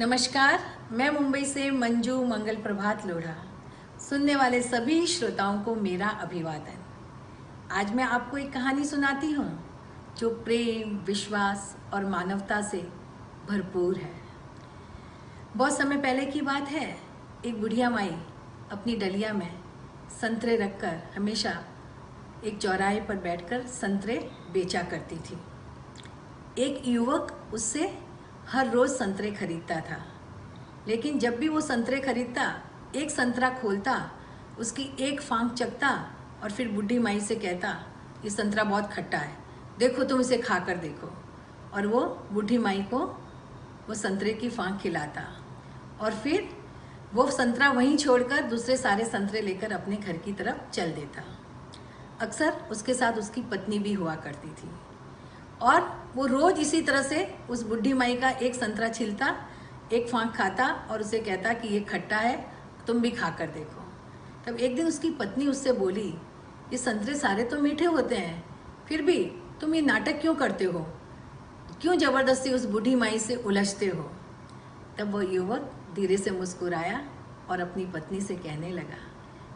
नमस्कार, मैं मुंबई से मंजू मंगल प्रभात लोढ़ा। सुनने वाले सभी श्रोताओं को मेरा अभिवादन। आज मैं आपको एक कहानी सुनाती हूँ जो प्रेम, विश्वास और मानवता से भरपूर है। बहुत समय पहले की बात है। एक बुढ़िया माई अपनी डलिया में संतरे रखकर हमेशा एक चौराहे पर बैठकर संतरे बेचा करती थी। एक युवक उससे हर रोज संतरे खरीदता था, लेकिन जब भी वो संतरे खरीदता, एक संतरा खोलता, उसकी एक फांक चखता और फिर बुढ़ी माई से कहता, ये संतरा बहुत खट्टा है, देखो तुम इसे खा कर देखो। और वो बुढ़ी माई को वो संतरे की फांक खिलाता और फिर वो संतरा वहीं छोड़कर दूसरे सारे संतरे लेकर अपने घर की तरफ चल देता। अक्सर उसके साथ उसकी पत्नी भी हुआ करती थी और वो रोज इसी तरह से उस बुढ़ी माई का एक संतरा छिलता, एक फांक खाता और उसे कहता कि ये खट्टा है, तुम भी खा कर देखो। तब एक दिन उसकी पत्नी उससे बोली, ये संतरे सारे तो मीठे होते हैं, फिर भी तुम ये नाटक क्यों करते हो, क्यों जबरदस्ती उस बुढ़ी माई से उलझते हो। तब वो युवक धीरे से मुस्कुराया और अपनी पत्नी से कहने लगा,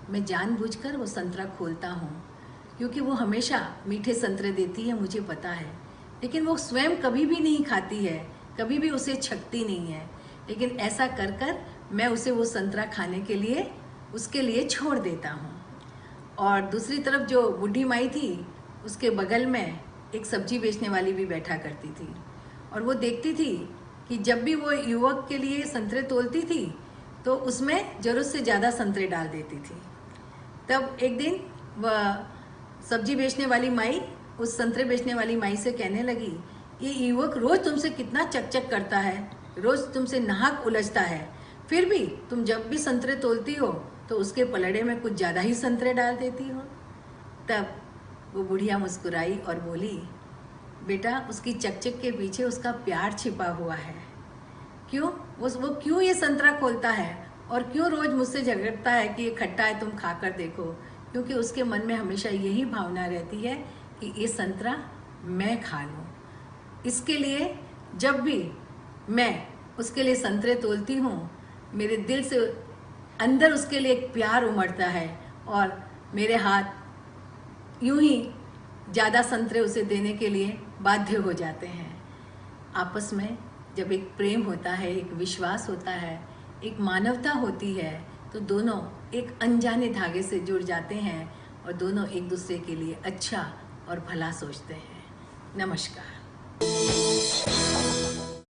मैं जानबूझकर वो संतरा खोलता हूँ क्योंकि वो हमेशा मीठे संतरे देती है, मुझे पता है, लेकिन वो स्वयं कभी भी नहीं खाती है, कभी भी उसे छकती नहीं है, लेकिन ऐसा कर कर मैं उसे वो संतरा खाने के लिए उसके लिए छोड़ देता हूँ। और दूसरी तरफ जो बुढ़ी माई थी, उसके बगल में एक सब्जी बेचने वाली भी बैठा करती थी और वो देखती थी कि जब भी वो युवक के लिए संतरे तोलती थी तो उसमें ज़रूरत से ज़्यादा संतरे डाल देती थी। तब एक दिन वह सब्जी बेचने वाली माई उस संतरे बेचने वाली माई से कहने लगी, ये युवक रोज तुमसे कितना चकचक करता है, रोज तुमसे नाहक उलझता है, फिर भी तुम जब भी संतरे तोलती हो तो उसके पलड़े में कुछ ज़्यादा ही संतरे डाल देती हो। तब वो बुढ़िया मुस्कुराई और बोली, बेटा उसकी चकचक के पीछे उसका प्यार छिपा हुआ है। क्यों वो क्यों ये संतरा खोलता है और क्यों रोज मुझसे झगड़ता है कि ये खट्टा है, तुम खा कर देखो, क्योंकि उसके मन में हमेशा यही भावना रहती है कि ये संतरा मैं खा लूँ। इसके लिए जब भी मैं उसके लिए संतरे तोलती हूँ, मेरे दिल से अंदर उसके लिए एक प्यार उमड़ता है और मेरे हाथ यूं ही ज़्यादा संतरे उसे देने के लिए बाध्य हो जाते हैं। आपस में जब एक प्रेम होता है, एक विश्वास होता है, एक मानवता होती है, तो दोनों एक अनजाने धागे से जुड़ जाते हैं और दोनों एक दूसरे के लिए अच्छा और भला सोचते हैं। नमस्कार।